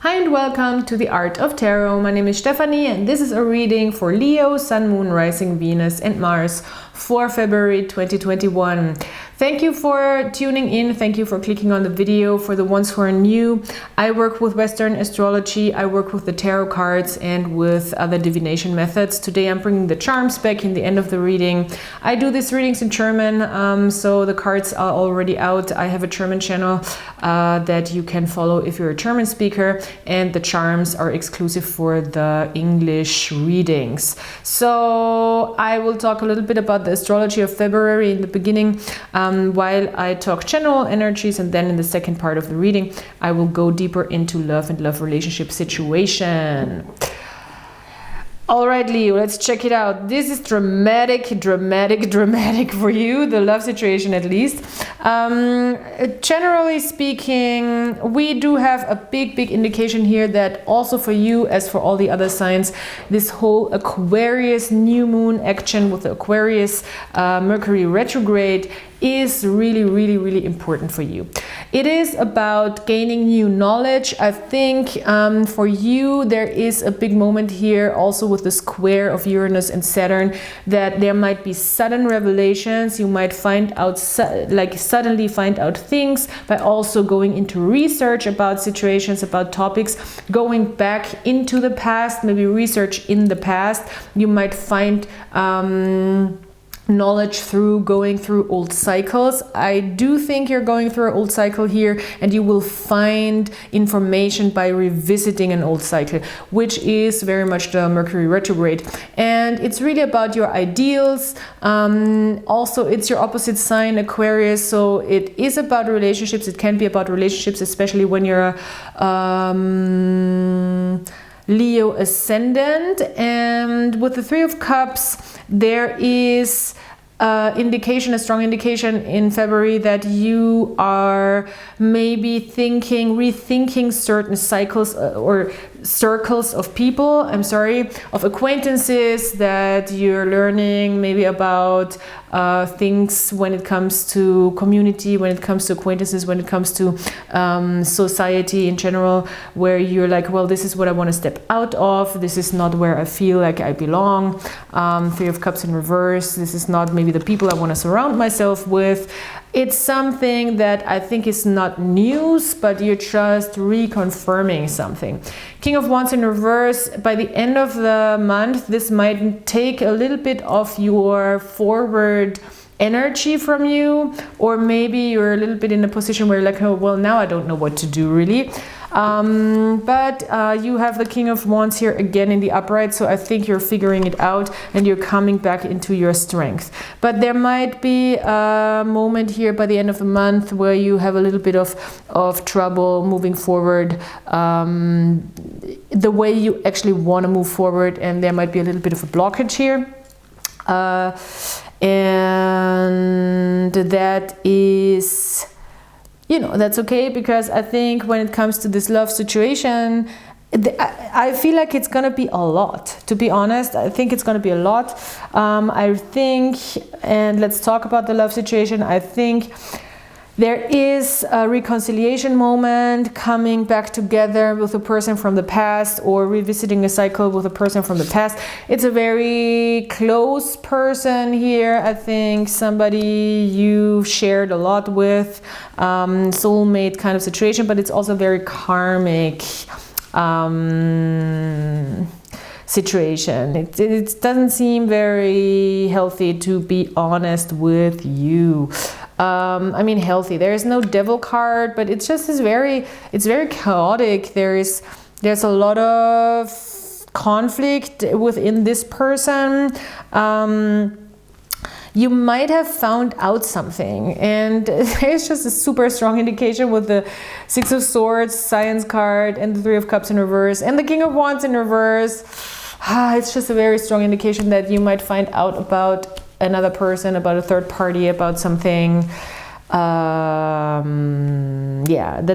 Hi and welcome to the Art of Tarot. My name is Stephanie and this is a reading for Leo, Sun, Moon, Rising, Venus and Mars for February 2021. Thank you for tuning in. Thank you for clicking on the video. For the ones who are new, I work with Western astrology. I work with the tarot cards and with other divination methods. Today I'm bringing the charms back in the end of the reading. I do these readings in German, so the cards are already out. I have a German channel that you can follow if you're a German speaker, and the charms are exclusive for the English readings. So I will talk a little bit about the astrology of February in the beginning, while I talk general energies, and then in the second part of the reading I will go deeper into love and love relationship situation. All right, Leo, let's check it out. This is dramatic for you, the love situation at least. Generally speaking, we do have a big indication here that also for you, as for all the other signs, this whole Aquarius new moon action with the Aquarius Mercury retrograde is really important for you. It is about gaining new knowledge. I think for you there is a big moment here also with the square of Uranus and Saturn, that there might be sudden revelations. You might find out, suddenly find out things by also going into research about situations, about topics, going back into the past, maybe research in the past. You might find knowledge through going through old cycles. I do think you're going through an old cycle here, and you will find information by revisiting an old cycle, which is very much the Mercury retrograde. And it's really about your ideals. Also, it's your opposite sign, Aquarius, so it is about relationships. It can be about relationships, especially when you're Leo ascendant. And with the Three of Cups, there is a strong indication in February that you are maybe rethinking certain cycles or circles of people, of acquaintances, that you're learning maybe about things when it comes to community, when it comes to acquaintances, when it comes to society in general, where you're like, well, this is what I want to step out of, this is not where I feel like I belong. Three of Cups in reverse, this is not maybe the people I want to surround myself with. It's something that I think is not news, but you're just reconfirming something. King of Wands in reverse, by the end of the month, this might take a little bit of your forward energy from you, or maybe you're a little bit in a position where you're like, oh, well, now I don't know what to do really. But you have the King of Wands here again in the upright, so I think you're figuring it out and you're coming back into your strength. But there might be a moment here by the end of the month where you have a little bit of trouble moving forward, the way you actually want to move forward, and there might be a little bit of a blockage here. And that is, that's okay, because I think when it comes to this love situation, I feel like it's gonna be a lot, to be honest. I think it's gonna be a lot. I think, and let's talk about the love situation, I think there is a reconciliation moment, coming back together with a person from the past, or revisiting a cycle with a person from the past. It's a very close person here. I think somebody you shared a lot with, soulmate kind of situation, but it's also very karmic situation. It doesn't seem very healthy, to be honest with you. I mean, healthy, there is no devil card, but it's just it's very chaotic. There's a lot of conflict within this person. You might have found out something, and there's just a super strong indication with the Six of Swords, Science card, and the Three of Cups in reverse, and the King of Wands in reverse. It's just a very strong indication that you might find out about another person, about a third party, about something. That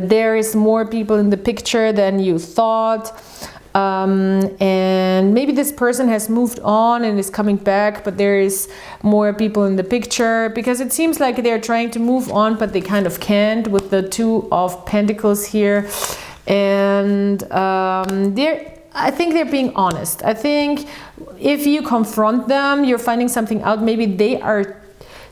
there is more people in the picture than you thought. And maybe this person has moved on and is coming back, but there is more people in the picture, because it seems like they're trying to move on, but they kind of can't, with the Two of Pentacles here. And I think they're being honest. I think if you confront them, you're finding something out. Maybe they are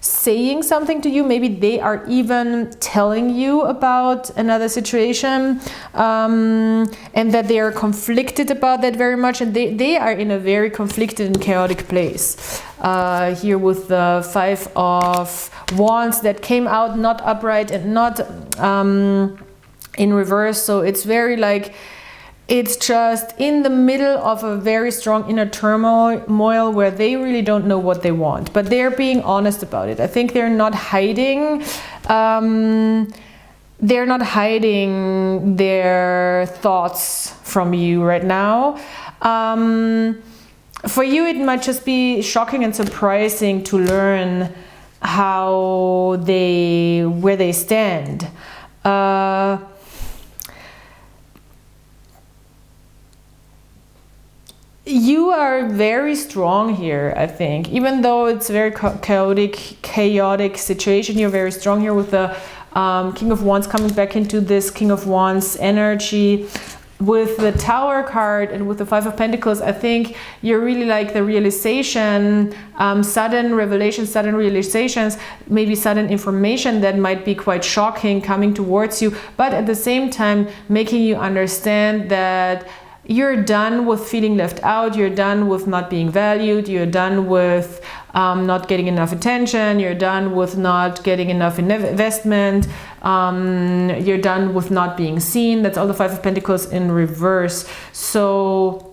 saying something to you, maybe they are even telling you about another situation, and that they are conflicted about that very much, and they are in a very conflicted and chaotic place. Here with the 5 of Wands that came out not upright and not in reverse, so it's very like, it's just in the middle of a very strong inner turmoil where they really don't know what they want, but they're being honest about it. I think they're not hiding. They're not hiding their thoughts from you right now. For you, it might just be shocking and surprising to learn where they stand. You are very strong here, I think. Even though it's a very chaotic situation, you're very strong here with the King of Wands coming back into this King of Wands energy. With the Tower card and with the 5 of Pentacles, I think you're really like the realization, sudden revelations, sudden realizations, maybe sudden information that might be quite shocking coming towards you, but at the same time making you understand that you're done with feeling left out, you're done with not being valued, you're done with not getting enough attention, you're done with not getting enough investment, you're done with not being seen. That's all the 5 of Pentacles in reverse. So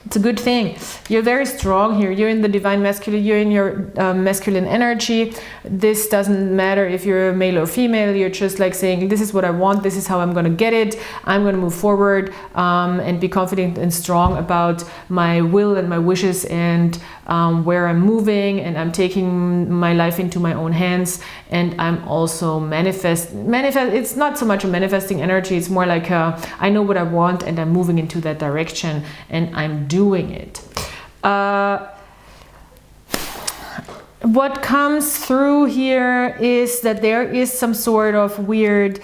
it's a good thing. You're very strong here. You're in the divine masculine, you're in your masculine energy. This doesn't matter if you're male or female. You're just like saying, this is what I want, this is how I'm going to get it. I'm going to move forward and be confident and strong about my will and my wishes and where I'm moving, and I'm taking my life into my own hands, and I'm also manifest. It's not so much a manifesting energy, it's more like I know what I want and I'm moving into that direction and I'm doing it. What comes through here is that there is some sort of weird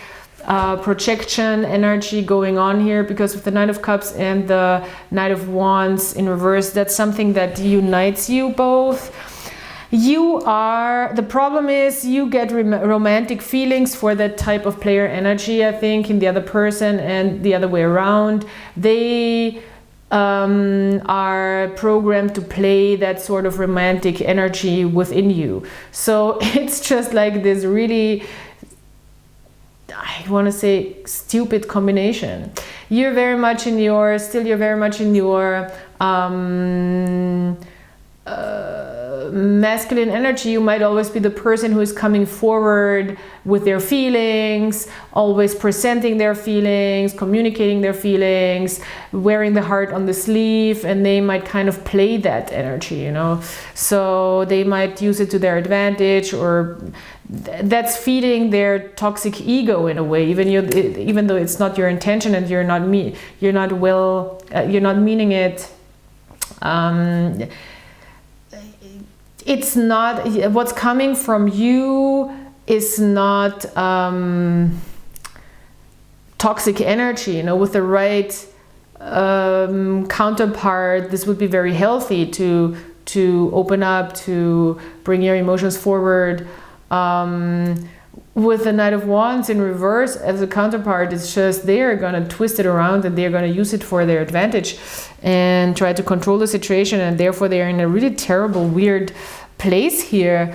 projection energy going on here, because with the Knight of Cups and the Knight of Wands in reverse, that's something that unites you both. The problem is you get romantic feelings for that type of player energy, I think, in the other person, and the other way around. They are programmed to play that sort of romantic energy within you. So it's just like this really, I want to say, stupid combination. You're very much in your masculine energy. You might always be the person who is coming forward with their feelings, always presenting their feelings, communicating their feelings, wearing the heart on the sleeve, and they might kind of play that energy, you know. So they might use it to their advantage, or that's feeding their toxic ego in a way, even though it's not your intention and you're not meaning it. It's not, what's coming from you is not toxic energy, you know. With the right counterpart, this would be very healthy to open up, to bring your emotions forward. With the Knight of Wands in reverse as a counterpart, it's just they're going to twist it around and they're going to use it for their advantage and try to control the situation, and therefore they're in a really terrible, weird place here,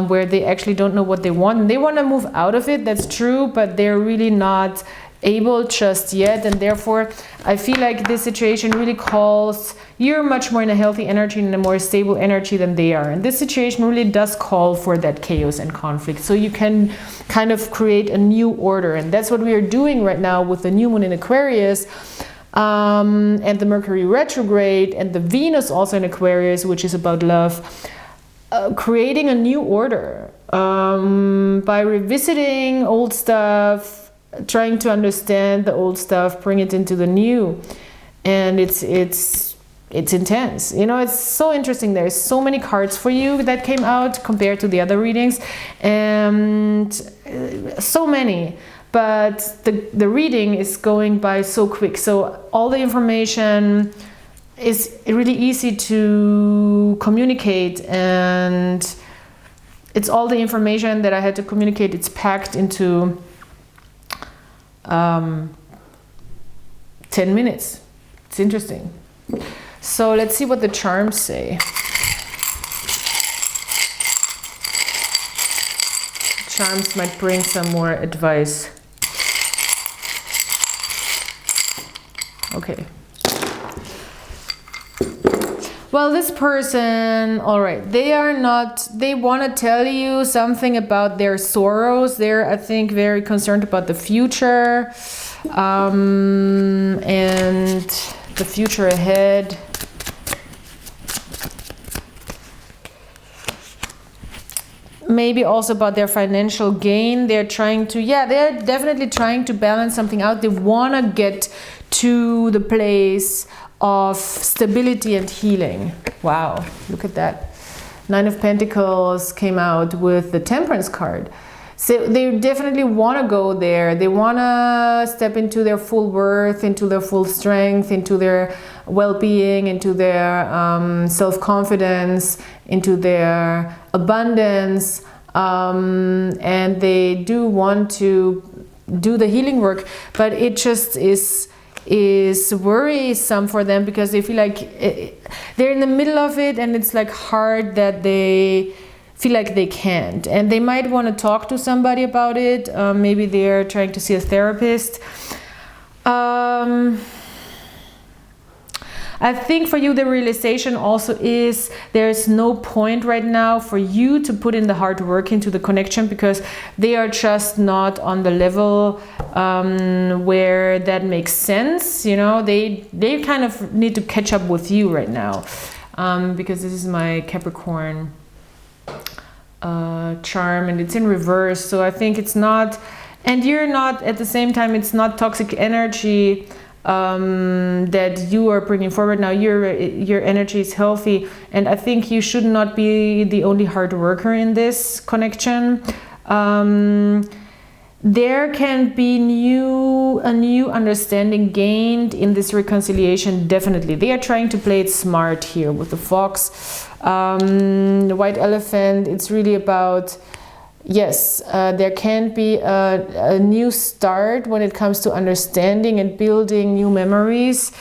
where they actually don't know what they want. And they want to move out of it, that's true, but they're really not able just yet, and therefore I feel like this situation really calls, you're much more in a healthy energy and a more stable energy than they are, and this situation really does call for that chaos and conflict, so you can kind of create a new order. And that's what we are doing right now with the new moon in Aquarius, and the Mercury retrograde, and the Venus also in Aquarius, which is about love. Creating a new order by revisiting old stuff, trying to understand the old stuff, bring it into the new, and it's intense. You know, it's so interesting. There's so many cards for you that came out compared to the other readings, and so many. but the reading is going by so quick. So all the information is really easy to communicate, and it's all the information that I had to communicate. It's packed into 10 minutes. It's interesting. So let's see what the charms say. Charms might bring some more advice. Okay. Well, this person, all right, they want to tell you something about their sorrows. They're, I think, very concerned about the future, and the future ahead. Maybe also about their financial gain. They're trying to, they're definitely trying to balance something out. They want to get to the place of stability and healing. Wow, look at that. 9 of Pentacles came out with the Temperance card. So they definitely want to go there. They want to step into their full worth, into their full strength, into their well-being, into their self-confidence, into their abundance. And they do want to do the healing work, but it just is worrisome for them, because they feel like they're in the middle of it, and it's like hard that they feel like they can't, and they might want to talk to somebody about it. Maybe they're trying to see a therapist. I think for you the realization also is there's no point right now for you to put in the hard work into the connection, because they are just not on the level where that makes sense. You know, they kind of need to catch up with you right now, because this is my Capricorn charm, and it's in reverse. So I think it's not, and you're not at the same time, it's not toxic energy that you are bringing forward now. Your energy is healthy, and I think you should not be the only hard worker in this connection. There can be a new understanding gained in this reconciliation. Definitely, they are trying to play it smart here with the fox, the white elephant. It's really about, yes, there can be a new start when it comes to understanding and building new memories.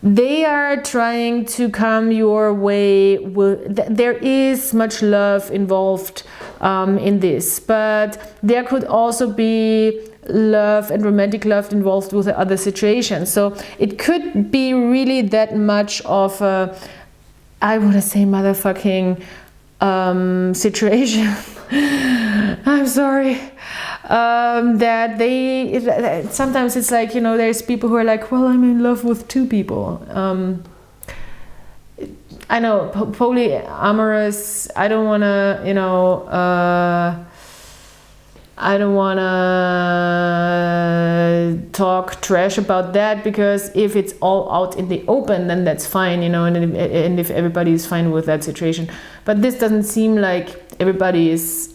They are trying to come your way. There is much love involved in this, but there could also be love and romantic love involved with the other situation. So it could be really that much of a, I want to say, motherfucking situation. I'm sorry. That sometimes it's like, you know, there's people who are like, well, I'm in love with 2 people. I know, polyamorous. I don't want to, you know, I don't want to talk trash about that, because if it's all out in the open, then that's fine, you know, and if everybody is fine with that situation. But this doesn't seem like everybody is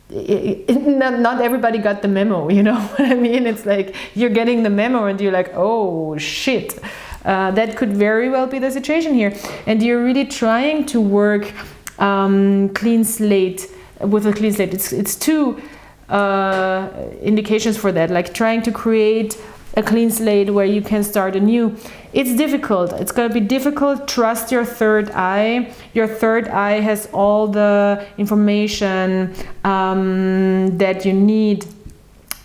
not everybody got the memo, you know what I mean? It's like you're getting the memo and you're like, oh shit. That could very well be the situation here, and you're really trying to work clean slate with a clean slate. It's 2 indications for that, like trying to create a clean slate where you can start anew. It's difficult. It's going to be difficult. Trust your third eye. Your third eye has all the information that you need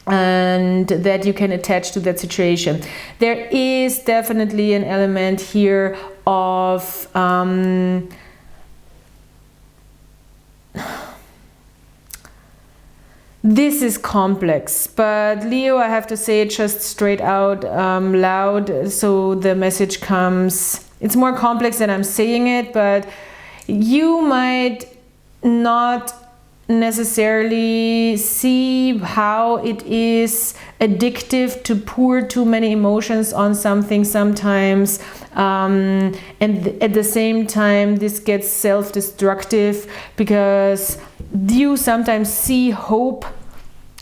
and that you can attach to that situation. There is definitely an element here of this is complex, but Leo, I have to say it just straight out loud, so the message comes. It's more complex than I'm saying it, but you might not necessarily see how it is addictive to pour too many emotions on something sometimes, and at the same time this gets self-destructive because you sometimes see hope,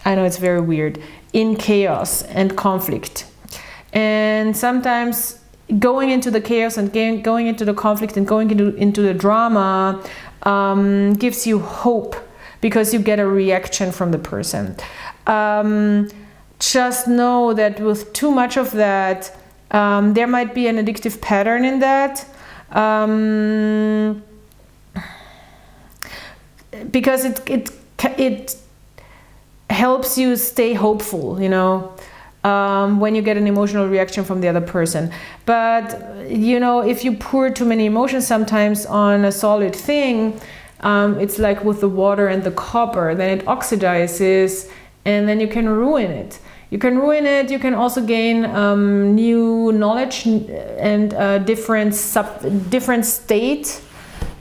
I know it's very weird, in chaos and conflict. And sometimes going into the chaos and going into the conflict and going into the drama gives you hope, because you get a reaction from the person. Just know that with too much of that, there might be an addictive pattern in that, because it helps you stay hopeful, you know, when you get an emotional reaction from the other person. But, you know, if you pour too many emotions sometimes on a solid thing, it's like with the water and the copper, then it oxidizes and then you can ruin it. You can ruin it. You can also gain new knowledge and different state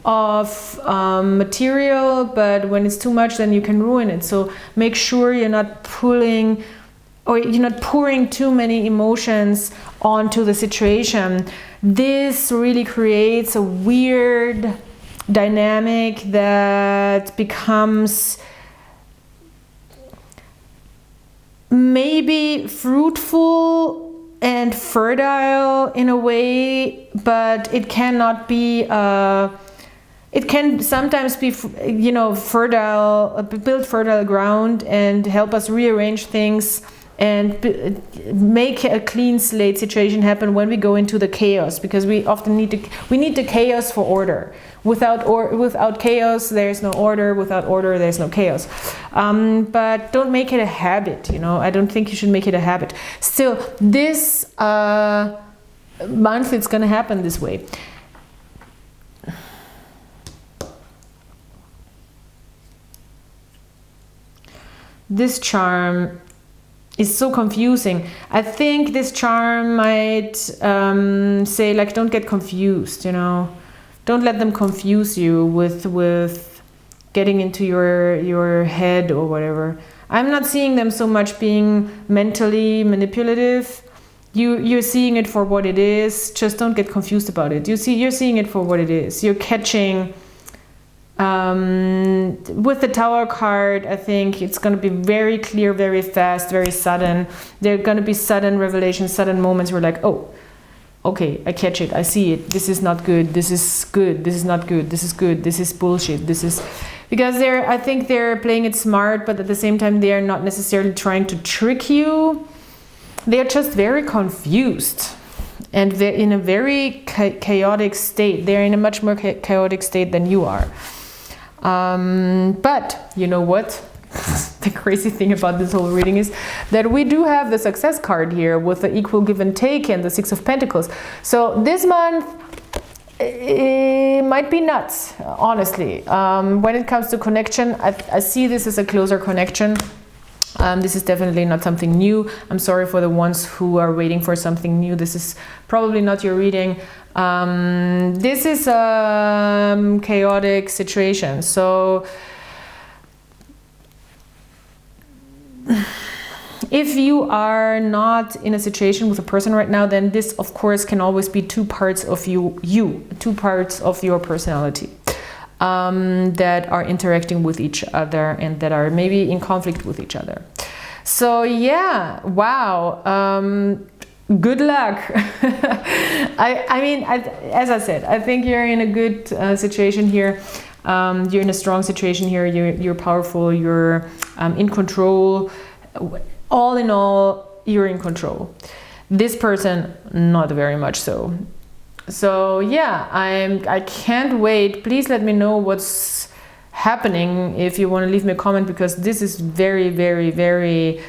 of material, but when it's too much, then you can ruin it. So make sure you're not pouring too many emotions onto the situation. This really creates a weird dynamic that becomes maybe fruitful and fertile in a way, but it cannot be it can sometimes be, you know, fertile, build fertile ground and help us rearrange things and make a clean slate situation happen when we go into the chaos, because we often need the chaos for order. Without chaos, there's no order. Without order, there's no chaos. But don't make it a habit. You know, I don't think you should make it a habit. Still, this month it's going to happen this way. This charm is so confusing. I think this charm might say, like, don't get confused, you know. Don't let them confuse you with getting into your head or whatever. I'm not seeing them so much being mentally manipulative. You're seeing it for what it is. Just don't get confused about it. You're seeing it for what it is. You're catching. With the Tower card, I think it's going to be very clear, very fast, very sudden. There are going to be sudden revelations, sudden moments where, like, oh, okay, I catch it, I see it. This is not good. This is good. This is not good. This is good. This is bullshit. This is because I think they're playing it smart, but at the same time, they are not necessarily trying to trick you. They are just very confused. And they're in a very chaotic state. They're in a much more chaotic state than you are. But you know what? The crazy thing about this whole reading is that we do have the success card here with the equal give and take and the Six of Pentacles. So this month, it might be nuts, honestly. When it comes to connection, I see this as a closer connection. This is definitely not something new. I'm sorry for the ones who are waiting for something new. This is probably not your reading. This is a chaotic situation. So if you are not in a situation with a person right now, then this, of course, can always be two parts of two parts of your personality. That are interacting with each other and that are maybe in conflict with each other. So yeah, wow, good luck. I mean, as I said, I think you're in a good situation here. You're in a strong situation here. You're powerful. You're in control. All in all, you're in control. This person, not very much so. So yeah, I can't wait. Please let me know what's happening if you want to leave me a comment, because this is very, very, very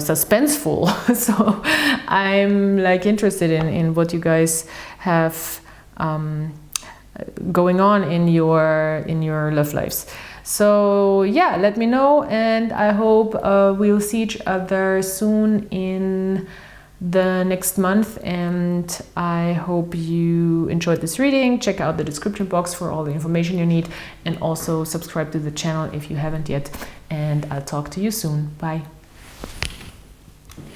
suspenseful. So I'm like interested in what you guys have going on in your love lives. So yeah, let me know, and I hope we'll see each other soon in the next month, and I hope you enjoyed this reading. Check out the description box for all the information you need, and also subscribe to the channel if you haven't yet, and I'll talk to you soon. Bye.